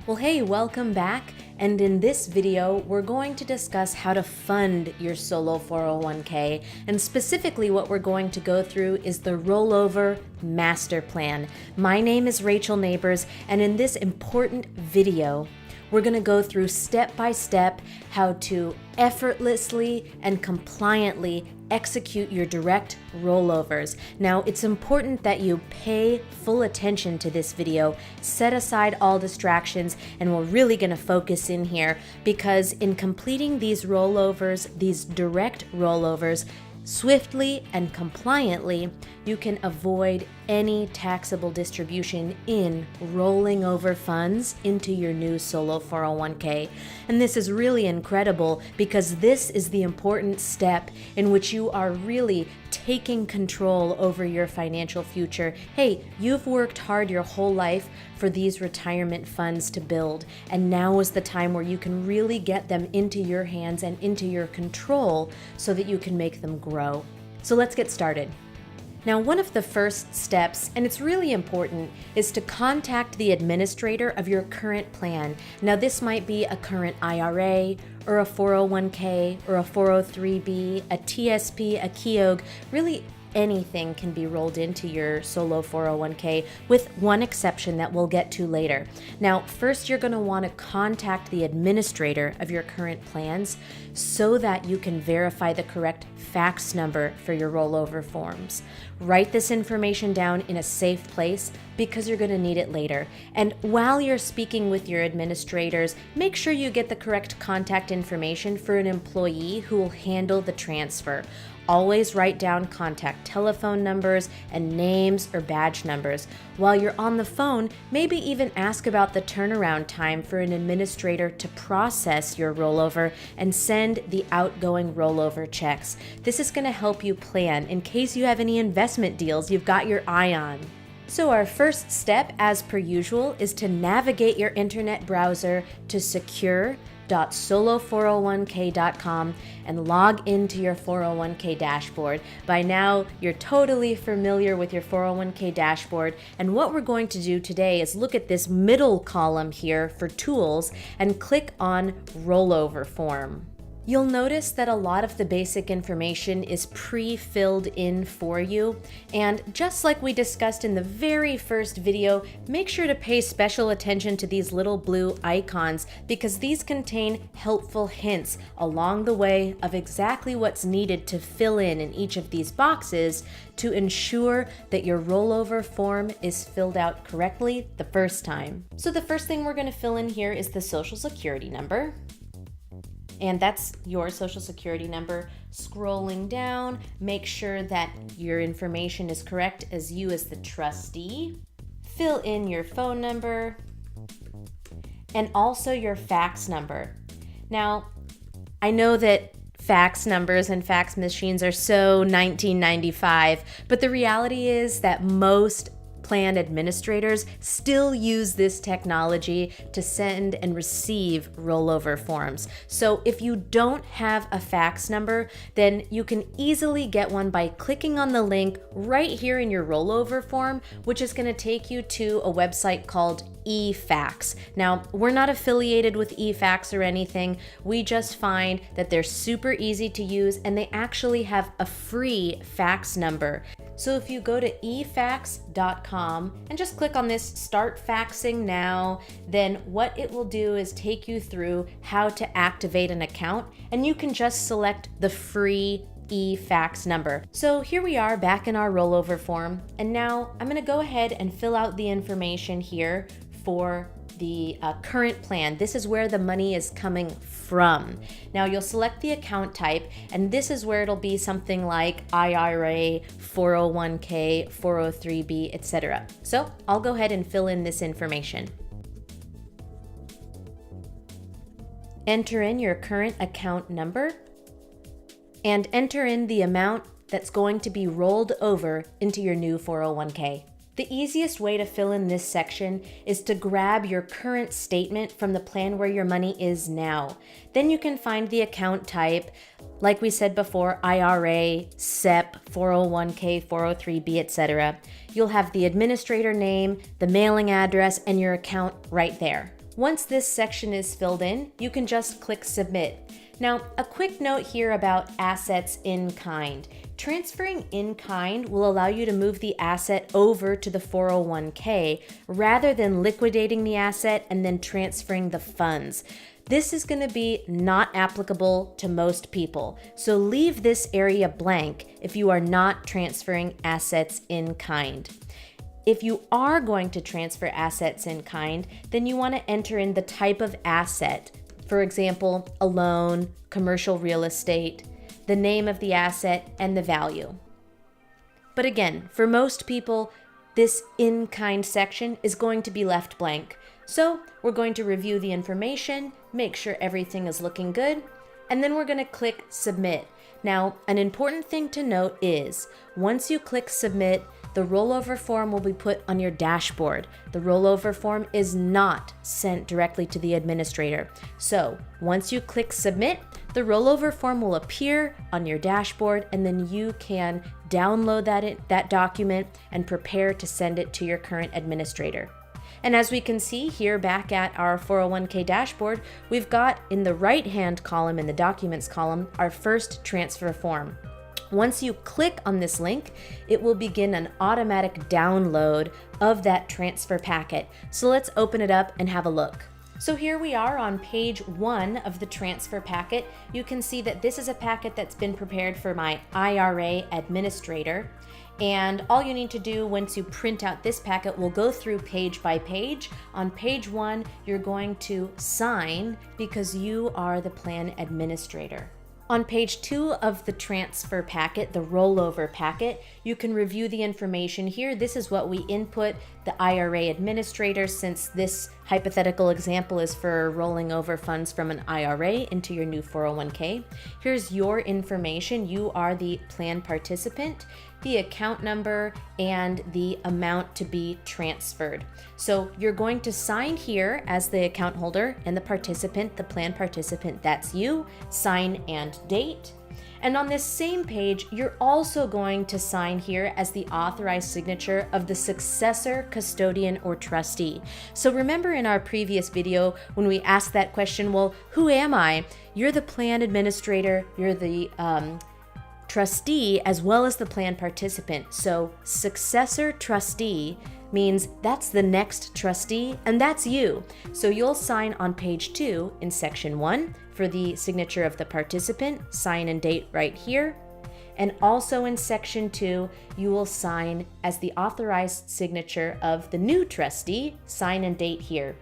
Well, hey, welcome back. And in this video, we're going to discuss how to fund your solo 401k. And specifically what we're going to go through is the Rollover Master Plan. My name is Rachel Nabers, and in this important video, we're going to go through step by step how to effortlessly and compliantly execute your direct rollovers. Now, it's important that you pay full attention to this video, set aside all distractions, and we're really going to focus in here because in completing these rollovers, these direct rollovers, swiftly and compliantly, you can avoid any taxable distribution in rolling over funds into your new solo 401k. And this is really incredible because this is the important step in which you are really taking control over your financial future. Hey, you've worked hard your whole life for these retirement funds to build, and now is the time where you can really get them into your hands and into your control so that you can make them grow. So let's get started. Now, one of the first steps, and it's really important, is to contact the administrator of your current plan. Now, this might be a current IRA, or a 401k, or a 403b, a TSP, a KEOG, really anything can be rolled into your solo 401k with one exception that we'll get to later. Now, first you're going to want to contact the administrator of your current plans so that you can verify the correct fax number for your rollover forms. Write this information down in a safe place because you're going to need it later. And while you're speaking with your administrators, make sure you get the correct contact information for an employee who will handle the transfer. Always write down contact telephone numbers and names or badge numbers. While you're on the phone, maybe even ask about the turnaround time for an administrator to process your rollover and send the outgoing rollover checks. This is going to help you plan in case you have any investment deals you've got your eye on. So our first step, as per usual, is to navigate your internet browser to secure.solo401k.com and log into your 401k dashboard. By now, you're totally familiar with your 401k dashboard, and what we're going to do today is look at this middle column here for tools and click on Rollover Form. You'll notice that a lot of the basic information is pre-filled in for you, and just like we discussed in the very first video, make sure to pay special attention to these little blue icons because these contain helpful hints along the way of exactly what's needed to fill in each of these boxes to ensure that your rollover form is filled out correctly the first time. So the first thing we're going to fill in here is the Social Security number. And that's your Social Security number. Scrolling down, make sure that your information is correct as you as the trustee. Fill in your phone number and also your fax number. Now, I know that fax numbers and fax machines are so 1995, but the reality is that most plan administrators still use this technology to send and receive rollover forms. So if you don't have a fax number, then you can easily get one by clicking on the link right here in your rollover form, which is going to take you to a website called eFax. Now, we're not affiliated with eFax or anything. We just find that they're super easy to use and they actually have a free fax number. So if you go to efax.com and just click on this Start Faxing Now, then what it will do is take you through how to activate an account, and you can just select the free eFax number. So here we are back in our rollover form, and now I'm going to go ahead and fill out the information here for the current plan. This is where the money is coming from. Now you'll select the account type, and this is where it'll be something like IRA, 401k, 403b, etc. So I'll go ahead and fill in this information. Enter in your current account number and enter in the amount that's going to be rolled over into your new 401k. The easiest way to fill in this section is to grab your current statement from the plan where your money is now. Then you can find the account type, like we said before, IRA, SEP, 401k, 403b, etc. You'll have the administrator name, the mailing address, and your account right there. Once this section is filled in, you can just click Submit. Now, a quick note here about assets in kind. Transferring in kind will allow you to move the asset over to the 401k rather than liquidating the asset and then transferring the funds. This is going to be not applicable to most people, so leave this area blank if you are not transferring assets in kind. If you are going to transfer assets in kind, then you want to enter in the type of asset. For example, a loan, commercial real estate, the name of the asset, and the value. But again, for most people, this in-kind section is going to be left blank. So we're going to review the information, make sure everything is looking good, and then we're going to click Submit. Now, an important thing to note is, once you click Submit, the rollover form will be put on your dashboard. The rollover form is not sent directly to the administrator. So once you click Submit, the rollover form will appear on your dashboard, and then you can download that document and prepare to send it to your current administrator. And as we can see here back at our 401k dashboard, we've got in the right-hand column in the Documents column, our first transfer form. Once you click on this link, it will begin an automatic download of that transfer packet. So let's open it up and have a look. So here we are on page 1 of the transfer packet. You can see that this is a packet that's been prepared for my IRA administrator. And all you need to do once you print out this packet, we'll go through page by page. On page 1, you're going to sign because you are the plan administrator. On page 2 of the transfer packet, the rollover packet, you can review the information here. This is what we input the IRA administrator, since this hypothetical example is for rolling over funds from an IRA into your new 401k. Here's your information. You are the plan participant, the account number, and the amount to be transferred. So you're going to sign here as the account holder, and the participant, the plan participant, that's you, sign and date. And on this same page, you're also going to sign here as the authorized signature of the successor, custodian, or trustee. So remember in our previous video when we asked that question, well, who am I? You're the plan administrator, you're the trustee, as well as the plan participant. So successor trustee means that's the next trustee, and that's you. So you'll sign on page 2 in section 1 for the signature of the participant, sign and date right here. And also in section 2, you will sign as the authorized signature of the new trustee, sign and date here.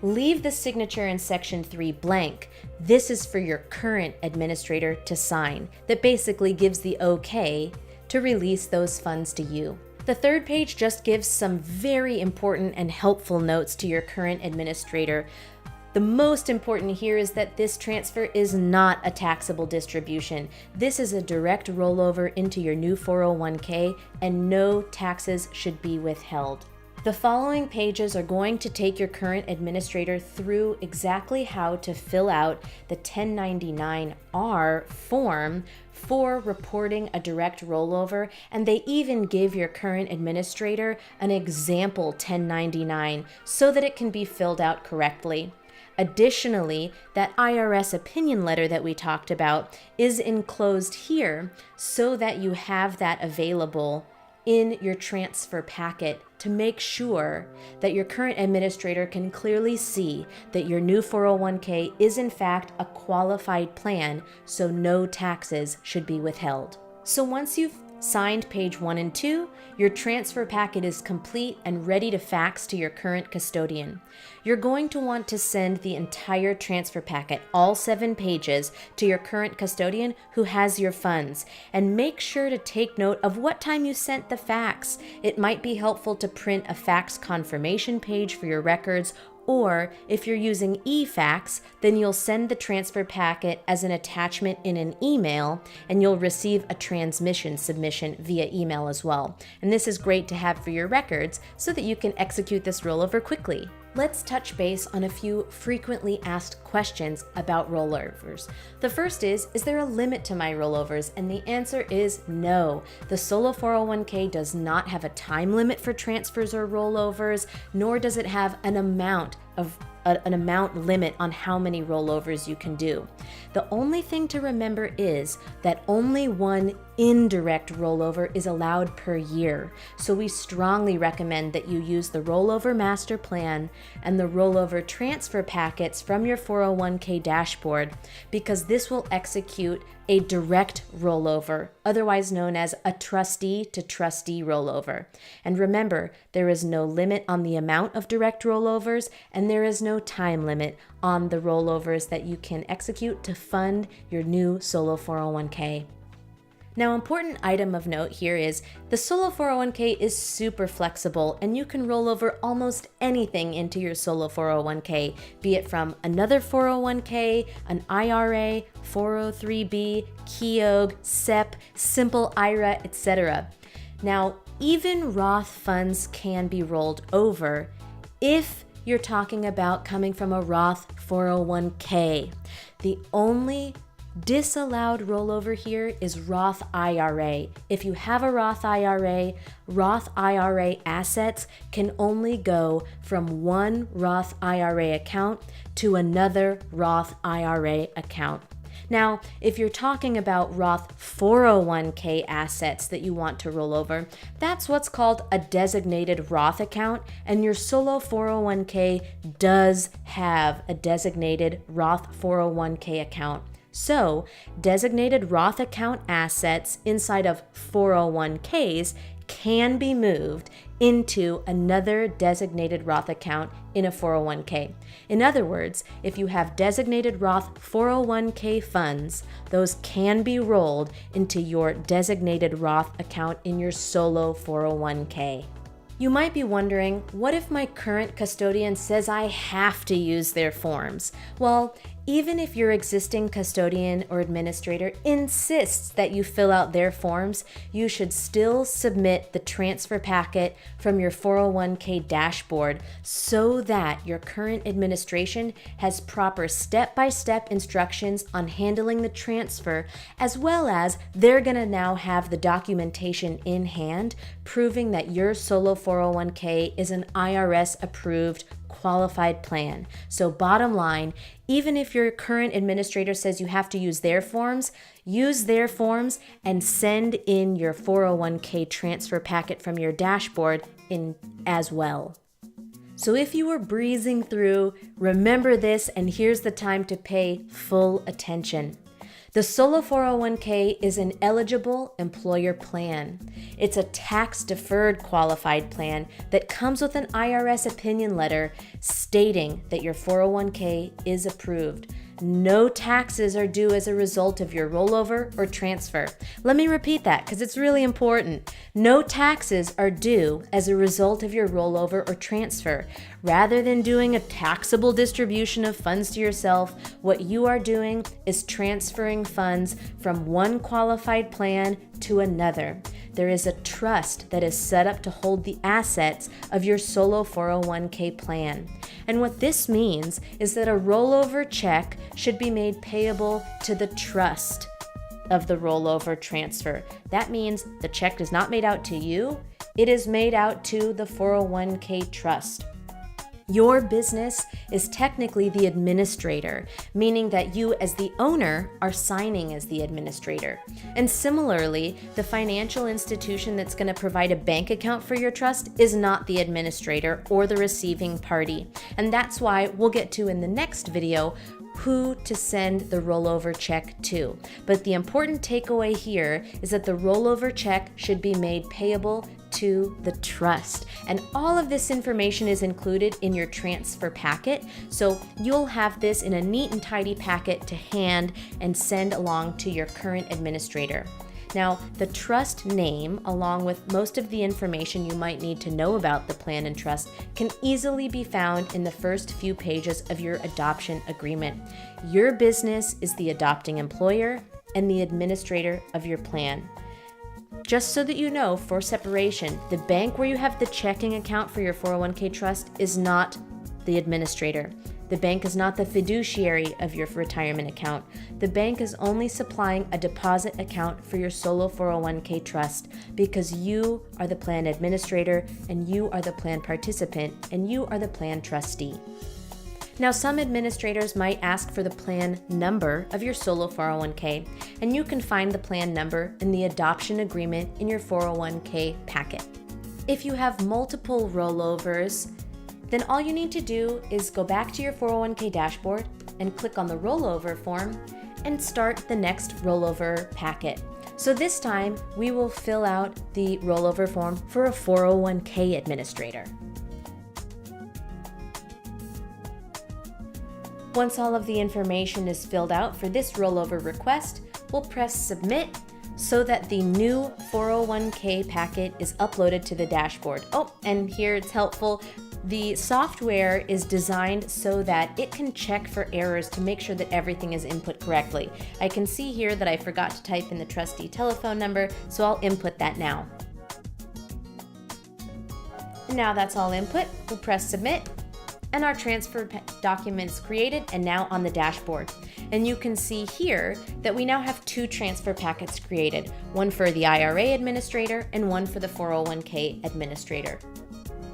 Leave the signature in section 3 blank. This is for your current administrator to sign. That basically gives the okay to release those funds to you. The third page just gives some very important and helpful notes to your current administrator. The most important here is that this transfer is not a taxable distribution. This is a direct rollover into your new 401k, and no taxes should be withheld. The following pages are going to take your current administrator through exactly how to fill out the 1099-R form for reporting a direct rollover, and they even give your current administrator an example 1099 so that it can be filled out correctly. Additionally, that IRS opinion letter that we talked about is enclosed here so that you have that available in your transfer packet to make sure that your current administrator can clearly see that your new 401k is in fact a qualified plan, so no taxes should be withheld. So once you've signed page 1 and 2, your transfer packet is complete and ready to fax to your current custodian. You're going to want to send the entire transfer packet, all 7 pages, to your current custodian who has your funds. And make sure to take note of what time you sent the fax. It might be helpful to print a fax confirmation page for your records, or if you're using eFax, then you'll send the transfer packet as an attachment in an email, and you'll receive a transmission submission via email as well. And this is great to have for your records so that you can execute this rollover quickly. Let's touch base on a few frequently asked questions about rollovers. The first is there a limit to my rollovers? And the answer is no. The Solo 401k does not have a time limit for transfers or rollovers, nor does it have an amount limit on how many rollovers you can do. The only thing to remember is that only one indirect rollover is allowed per year. So we strongly recommend that you use the Rollover Master Plan and the Rollover Transfer Packets from your 401k dashboard, because this will execute a direct rollover, otherwise known as a trustee to trustee rollover. And remember, there is no limit on the amount of direct rollovers, and there is no time limit on the rollovers that you can execute to fund your new Solo 401k. Now, important item of note here is the Solo 401k is super flexible, and you can roll over almost anything into your Solo 401k, be it from another 401k, an IRA, 403b, Keogh, SEP, Simple IRA, etc. Now, even Roth funds can be rolled over if you're talking about coming from a Roth 401k. The only disallowed rollover here is Roth IRA. If you have a Roth IRA assets can only go from one Roth IRA account to another Roth IRA account. Now, if you're talking about Roth 401k assets that you want to roll over, that's what's called a designated Roth account, and your Solo 401k does have a designated Roth 401k account. So, designated Roth account assets inside of 401ks can be moved into another designated Roth account in a 401k. In other words, if you have designated Roth 401k funds, those can be rolled into your designated Roth account in your Solo 401k. You might be wondering, what if my current custodian says I have to use their forms? Well, even if your existing custodian or administrator insists that you fill out their forms, you should still submit the transfer packet from your 401k dashboard so that your current administration has proper step-by-step instructions on handling the transfer, as well as they're going to now have the documentation in hand proving that your Solo 401k is an IRS-approved qualified plan. So bottom line, even if your current administrator says you have to use their forms, use their forms and send in your 401k transfer packet from your dashboard in as well. So if you were breezing through, remember this, and here's the time to pay full attention. The Solo 401k is an eligible employer plan. It's a tax-deferred qualified plan that comes with an IRS opinion letter stating that your 401k is approved. No taxes are due as a result of your rollover or transfer. Let me repeat that because it's really important. No taxes are due as a result of your rollover or transfer. Rather than doing a taxable distribution of funds to yourself, what you are doing is transferring funds from one qualified plan to another. There is a trust that is set up to hold the assets of your Solo 401k plan. And what this means is that a rollover check should be made payable to the trust of the rollover transfer. That means the check is not made out to you, it is made out to the 401k trust. Your business is technically the administrator, meaning that you as the owner are signing as the administrator. And similarly, the financial institution that's going to provide a bank account for your trust is not the administrator or the receiving party. And that's why we'll get to in the next video who to send the rollover check to. But the important takeaway here is that the rollover check should be made payable to the trust. And all of this information is included in your transfer packet, so you'll have this in a neat and tidy packet to hand and send along to your current administrator. Now, the trust name, along with most of the information you might need to know about the plan and trust, can easily be found in the first few pages of your adoption agreement. Your business is the adopting employer and the administrator of your plan. Just so that you know, for separation, the bank where you have the checking account for your 401k trust is not the administrator. The bank is not the fiduciary of your retirement account. The bank is only supplying a deposit account for your Solo 401k trust because you are the plan administrator and you are the plan participant and you are the plan trustee. Now, some administrators might ask for the plan number of your Solo 401k, and you can find the plan number in the adoption agreement in your 401k packet. If you have multiple rollovers, then all you need to do is go back to your 401k dashboard and click on the rollover form and start the next rollover packet. So this time we will fill out the rollover form for a 401k administrator. Once all of the information is filled out for this rollover request, we'll press submit so that the new 401k packet is uploaded to the dashboard. Oh, and here it's helpful. The software is designed so that it can check for errors to make sure that everything is input correctly. I can see here that I forgot to type in the trustee telephone number, so I'll input that now. And now that's all input. We'll press submit, and our transfer document is created and now on the dashboard. And you can see here that we now have two transfer packets created, one for the IRA administrator and one for the 401k administrator.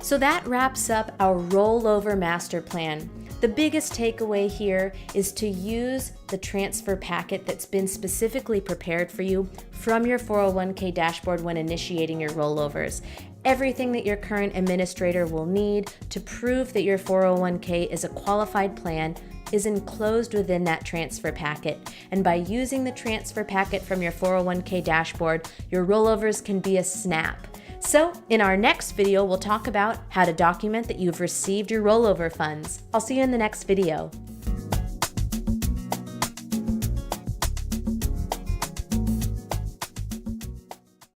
So that wraps up our rollover master plan. The biggest takeaway here is to use the transfer packet that's been specifically prepared for you from your 401k dashboard when initiating your rollovers. Everything that your current administrator will need to prove that your 401k is a qualified plan is enclosed within that transfer packet. And by using the transfer packet from your 401k dashboard, your rollovers can be a snap. So in our next video, we'll talk about how to document that you've received your rollover funds. I'll see you in the next video.